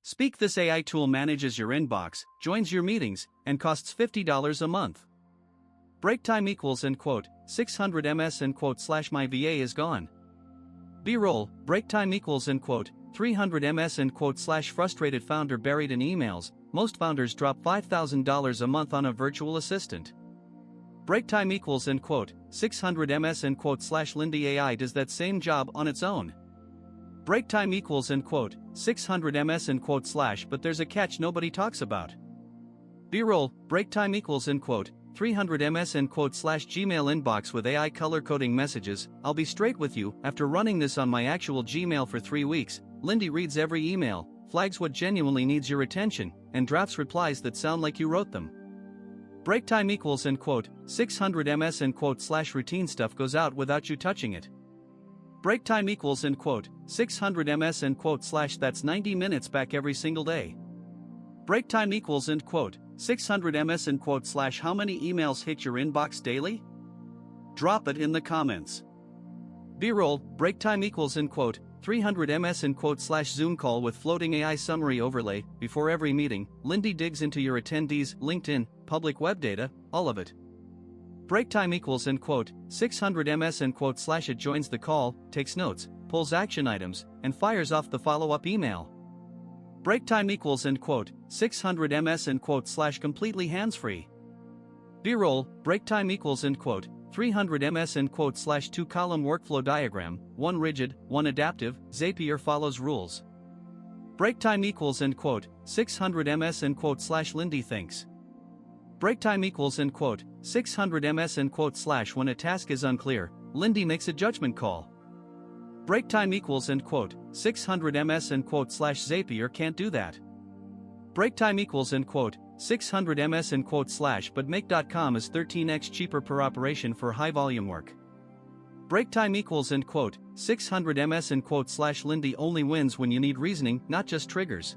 Speak. This AI tool manages your inbox, joins your meetings, and costs $50 a month. Break time equals end quote, 600 ms end quote / my VA is gone. B-roll, break time equals end quote, 300 ms end quote / frustrated founder buried in emails. Most founders drop $5,000 a month on a virtual assistant. Break time equals end quote, 600 ms end quote / Lindy AI does that same job on its own. Break time equals end quote, 600 ms end quote / but there's a catch nobody talks about. B-roll, break time equals end quote, 300 ms end quote / Gmail inbox with AI color coding messages. I'll be straight with you, after running this on my actual Gmail for 3 weeks, Lindy reads every email, flags what genuinely needs your attention, and drafts replies that sound like you wrote them. Break time equals end quote, 600 ms end quote / routine stuff goes out without you touching it. Break time equals end quote, 600 ms end quote / that's 90 minutes back every single day. Break time equals end quote, 600 ms end quote / how many emails hit your inbox daily? Drop it in the comments. B-roll, break time equals end quote, 300 ms end quote / Zoom call with floating AI summary overlay. Before every meeting, Lindy digs into your attendees, LinkedIn, public web data, all of it. Break time equals end quote, 600 ms end quote / it joins the call, takes notes, pulls action items, and fires off the follow-up email. Break time equals end quote, 600 ms end quote / completely hands-free. B-roll, break time equals end quote, 300 ms end quote / 2-column workflow diagram, 1 rigid, 1 adaptive. Zapier follows rules. Break time equals end quote, 600 ms end quote / Lindy thinks. Break time equals end quote, 600 ms end quote / when a task is unclear, Lindy makes a judgment call. Break time equals end quote, 600 ms end quote / Zapier can't do that. Break time equals end quote, 600 ms end quote / but make.com is 13x cheaper per operation for high volume work. Break time equals end quote, 600 ms end quote / Lindy only wins when you need reasoning, not just triggers.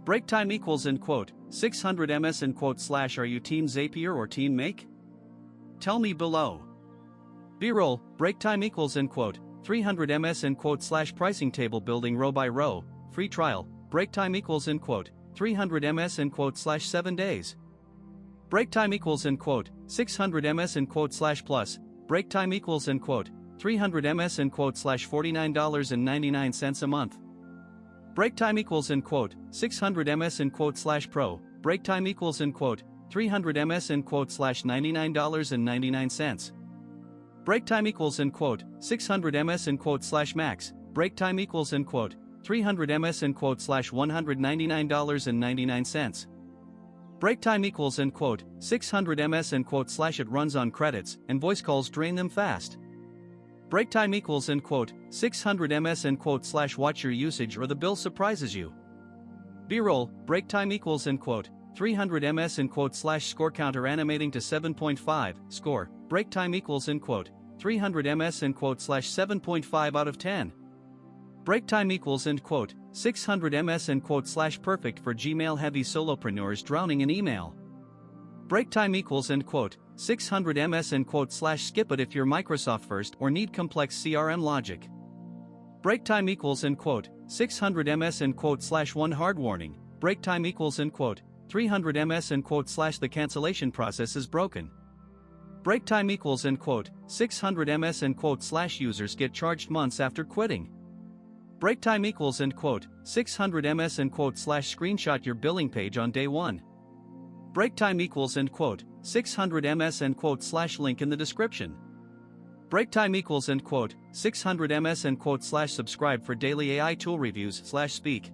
Break time equals end quote, 600 ms end quote / are you team Zapier or team Make? Tell me below. B-roll, break time equals end quote, 300 ms end quote / pricing table building row by row, free trial. Break time equals end quote, 300 ms end quote / 7 days. Break time equals end quote, 600 ms end quote / plus. Break time equals end quote, 300 ms end quote / $49.99 a month. Break time equals end quote, 600 ms end quote / pro. Break time equals end quote, 300 ms end quote / $99.99. Break time equals end quote, 600 ms end quote / max. Break time equals end quote, 300 ms end quote / $199.99. Break time equals end quote, 600 ms end quote / it runs on credits, and voice calls drain them fast. Break time equals end quote, 600 ms end quote / watch your usage or the bill surprises you. B-roll, break time equals end quote, 300 ms end quote / score counter animating to 7.5, score. Break time equals end quote, 300 ms end quote / 7.5 out of 10. Break time equals end quote, 600 ms end quote / perfect for Gmail heavy solopreneurs drowning in email. Break time equals end quote, 600 ms end quote / skip it if you're Microsoft first or need complex CRM logic. Break time equals end quote, 600 ms end quote / 1 hard warning. Break time equals end quote, 300 ms end quote / the cancellation process is broken. Break time equals end quote, 600 ms end quote / users get charged months after quitting. Break time equals end quote, 600 ms end quote / screenshot your billing page on day 1. Break time equals end quote, 600 ms end quote / link in the description. Break time equals end quote, 600 ms end quote / subscribe for daily AI tool reviews / speak.